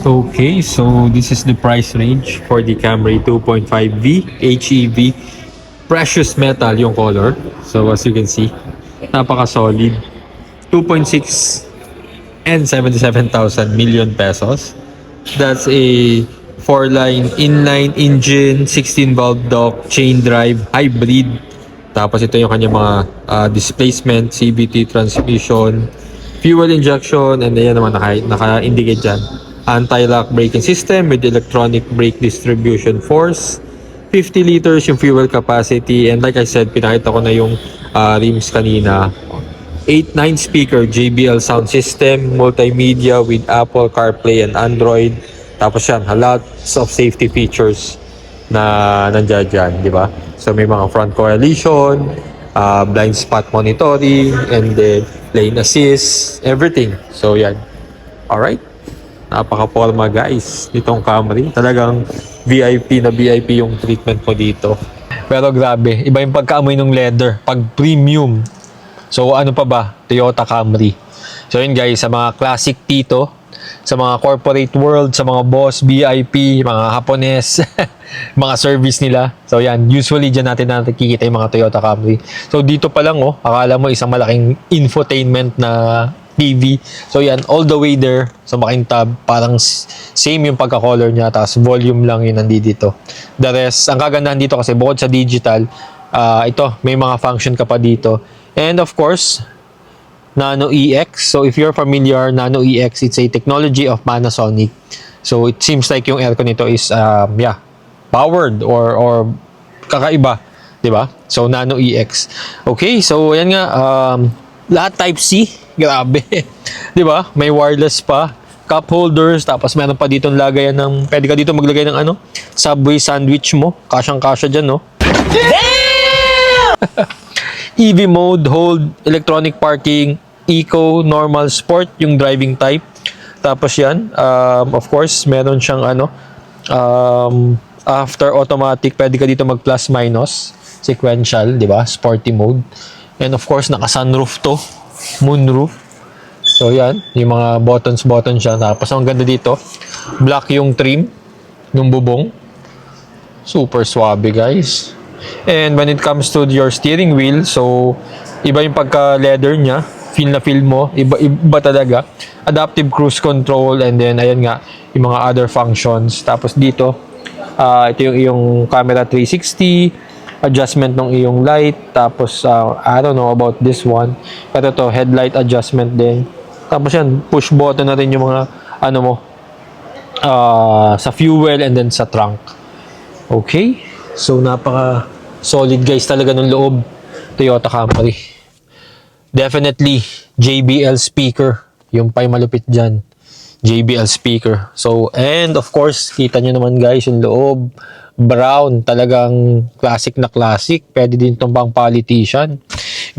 Okay, so this is the price range for the Camry 2.5V HEV. Precious metal yung color. So as you can see, napaka-solid. 2.6 and 77,000 million pesos. That's a 4-line inline engine, 16 valve dock, chain drive, hybrid. Tapos ito yung kanyang mga displacement, CVT transmission, fuel injection, and ayan naman naka-indicate dyan. Anti-lock braking system with electronic brake distribution force. 50 liters yung fuel capacity. And like I said, pinakita ko na yung rims kanina. 9 speaker JBL sound system, multimedia with Apple CarPlay and Android. Tapos yan, lots of safety features na nandiyan dyan, di ba? So may mga front coalition, blind spot monitoring, and then lane assist, everything. So yan. Alright. Napaka-forma guys nitong Camry. Talagang VIP na VIP yung treatment mo dito. Pero grabe, iba yung pagkaamoy ng leather. Pag premium. So ano pa ba? Toyota Camry. So yun guys, sa mga classic Tito, sa mga corporate world, sa mga boss, VIP, mga Hapones, mga service nila. So yan, usually dyan natin nakikita yung mga Toyota Camry. So dito pa lang akala mo isang malaking infotainment na TV. So yan, all the way there sa makintab, parang same yung pagka-color niya, tapos volume lang yun nandito. The rest, ang kagandahan dito kasi bukod sa digital, ito, may mga function ka pa dito. And of course, Nano EX. So if you're familiar, Nano EX, it's a technology of Panasonic. So it seems like yung aircon nito is powered or kakaiba, 'di ba? So Nano EX. Okay, so yan nga, lahat type C. Grabe. 'Di ba? May wireless pa, cup holders, tapos meron pa dito lagayan ng, pwede ka dito maglagay ng Subway sandwich mo. Kasyang-kasya diyan, no? EV mode, hold, electronic parking, eco, normal, sport, yung driving type. Tapos yan, of course, meron siyang after automatic, pwede ka dito mag plus minus, sequential, di ba? Sporty mode. And of course, naka-sunroof to, moonroof. So yan, yung mga buttons siya. Tapos ang ganda dito, black yung trim, yung bubong. Super swabe, guys. And when it comes to your steering wheel, so iba yung pagka-leather niya, feel na feel mo, iba talaga. Adaptive cruise control, and then ayan nga, yung mga other functions. Tapos dito, ito yung iyong camera 360, adjustment ng iyong light, tapos I don't know about this one, pero to headlight adjustment din. Tapos yan, push button na rin yung mga sa fuel and then sa trunk. Okay, so napaka solid guys talaga ng loob Toyota Camry. Definitely JBL speaker, yung pay malupit dyan, JBL speaker. So and of course kita nyo naman guys yung loob, brown, talagang classic na classic. Pwede din itong pang politician,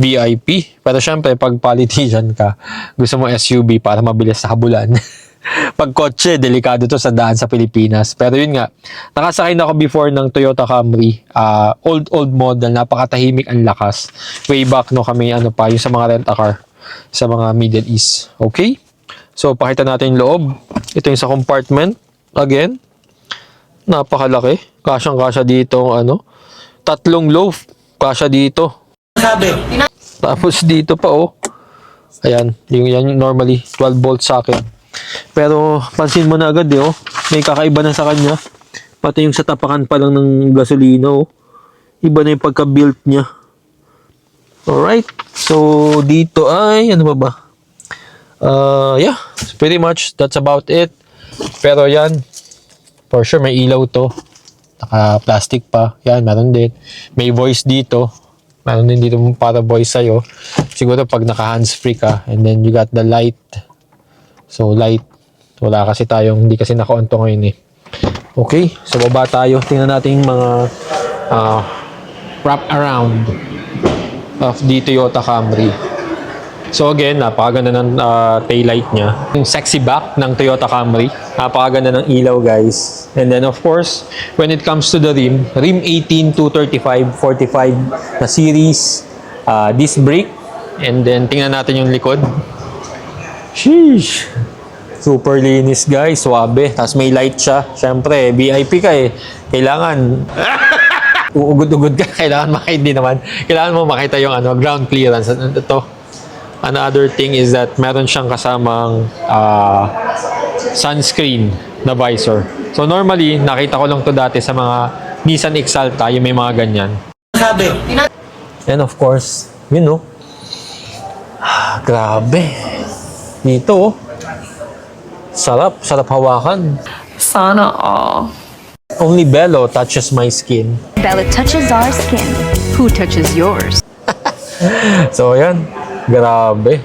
VIP. Pero syempre pag politician ka, gusto mo SUV para mabilis sa habulan. Pag kotse, delikado to sa daan sa Pilipinas. Pero yun nga, nakasakay na ako before ng Toyota Camry, old model, napakatahimik ang lakas. Way back no kami yung sa mga rent-a-car sa mga Middle East. Okay? So pakita natin yung loob. Ito yung sa compartment. Again, napakalaki. Kasyang-kasya dito tatlong loaf. Kasya dito. Sabi. Tapos dito pa ayan, yan normally 12 volt socket. Pero pansin mo na agad may kakaiba na sa kanya. Pati yung sa tapakan pa lang ng gasolina iba na yung pagka-built niya. Alright. So dito ay ano ba? Yeah, pretty much that's about it. Pero yan, for sure may ilaw to. Naka-plastic pa. Yan, meron din. May voice dito. Meron din dito para voice sa'yo. Siguro pag naka-hands-free ka. And then you got the light. So light, wala kasi tayong, hindi kasi naka-on to ngayon Okay, so baba tayo. Tingnan natin yung mga wrap around of the Toyota Camry. So again, napakaganda ng taillight niya. Yung sexy back ng Toyota Camry. Napakaganda ng ilaw guys. And then of course, when it comes to the rim 18 to 35, 45 na series, disc brake. And then tingnan natin yung likod. Sheesh! Super linis guys, swabe. Tapos may light siya. Siyempre, VIP ka eh. Kailangan uugod-ugod ka. Kailangan makita din naman. Kailangan mo makita yung ground clearance. Ito. Another thing is that meron siyang kasamang sunscreen na visor. So normally, nakita ko lang to dati sa mga Nissan Exalta, yung may mga ganyan. Sabi. And of course, yun no. Grabe. Dito oh. Sarap hawakan. Sana all. Only Bello touches my skin. Bella touches our skin. Who touches yours? So ayan, grabe.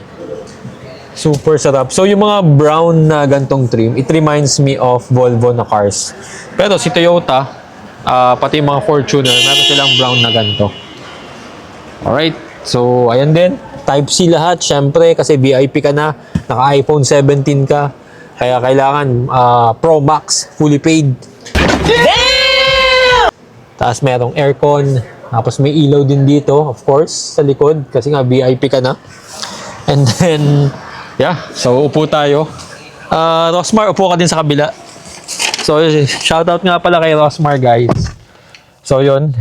Super sarap. So yung mga brown na gantong trim, it reminds me of Volvo na cars. Pero si Toyota, pati yung mga Fortuner, meron silang brown na ganto. Alright, so ayan din. Type-C lahat, syempre, kasi VIP ka na, naka-iPhone 17 ka, kaya kailangan Pro Max, fully paid. Damn! Tapos merong aircon, tapos may ilaw din dito, of course, sa likod, kasi nga VIP ka na. And then, yeah, so upo tayo. Rosmar, upo ka din sa kabila. So, shoutout nga pala kay Rosmar, guys. So, yun,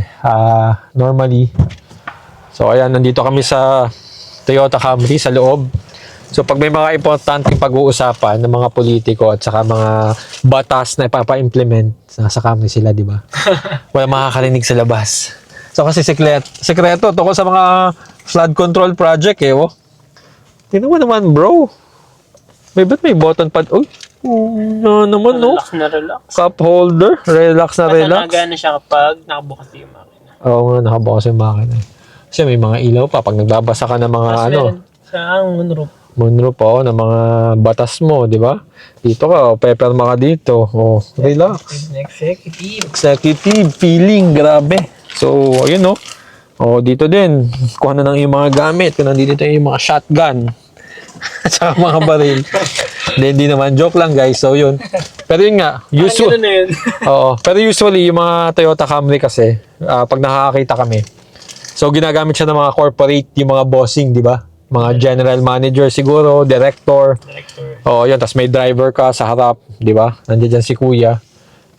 normally, so ayan, nandito kami sa Toyota Camry sa loob. So pag may mga importanteng pag-uusapan ng mga politiko at saka mga batas na ipapa-implement, nasa Camry sila, di ba? Wala makakarinig sa labas. So kasi sekreto tungkol sa mga flood control project eh, oh. Tingnan mo naman, bro. Ba't may button pad? Uy, naman, no? Relax na relax. Cup holder, relax na relax. Matanaga na siya kapag nakabukas yung makina. Oo nga, nakabukas yung makina. Kasi may mga ilaw pa pag nagbabasa ka ng mga Sa moonroof. moonroof po ng mga batas mo, di ba? Dito ka, peperma ka dito. Oh, relax. Executive feeling, grabe. So, ayun no. Oh, dito din. Kuha na ng iyong mga gamit. Kung nandito yung mga shotgun. At saka mga baril. Hindi naman. Joke lang, guys. So, yun. Pero yun nga. Oo. Pero usually, yung mga Toyota Camry kasi, pag nakakakita kami, so, ginagamit siya ng mga corporate, yung mga bossing, di ba? Mga general manager siguro, director. Oo, yun. Tapos may driver ka sa harap, di ba? Nandiyan dyan si kuya.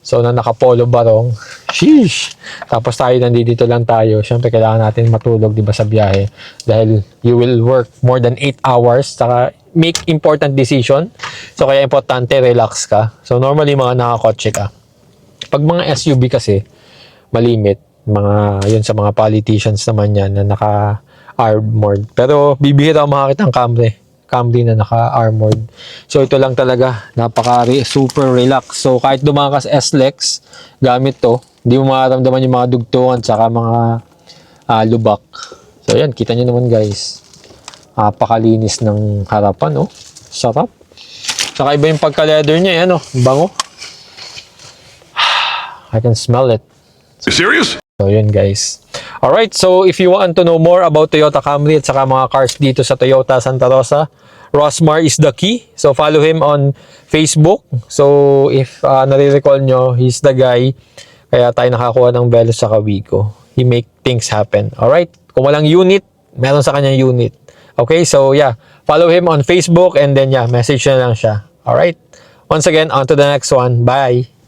So, na nakapolo barong. Sheesh! Tapos tayo, nandito lang tayo. Siyempre, kailangan natin matulog, di ba, sa biyahe. Dahil you will work more than 8 hours, saka make important decision. So, kaya importante, relax ka. So, normally, mga nakakotse ka. Pag mga SUV kasi, malimit. Yun sa mga politicians naman yan na naka-armored. Pero bibihira ako makakita ng Camry na naka-armored. So ito lang talaga, super relax. So kahit dumakas S-Lex, gamit to, hindi mo mararamdaman yung mga dugtungan saka mga lubak. So yan, kita nyo naman guys. Napakalinis ng harapan, oh. Sarap. Saka iba yung pagka-leather niya, yan, oh. Bango. I can smell it. You serious? So, yun guys. Alright, so if you want to know more about Toyota Camry at saka mga cars dito sa Toyota Santa Rosa, Rosmar is the key. So, follow him on Facebook. So, if nare-recall nyo, he's the guy. Kaya tayo nakakuha ng Velos sa Wigo. He make things happen. Alright? Kung walang unit, meron sa kanyang unit. Okay, so yeah. Follow him on Facebook and then yeah, message na lang siya. Alright? Once again, on to the next one. Bye!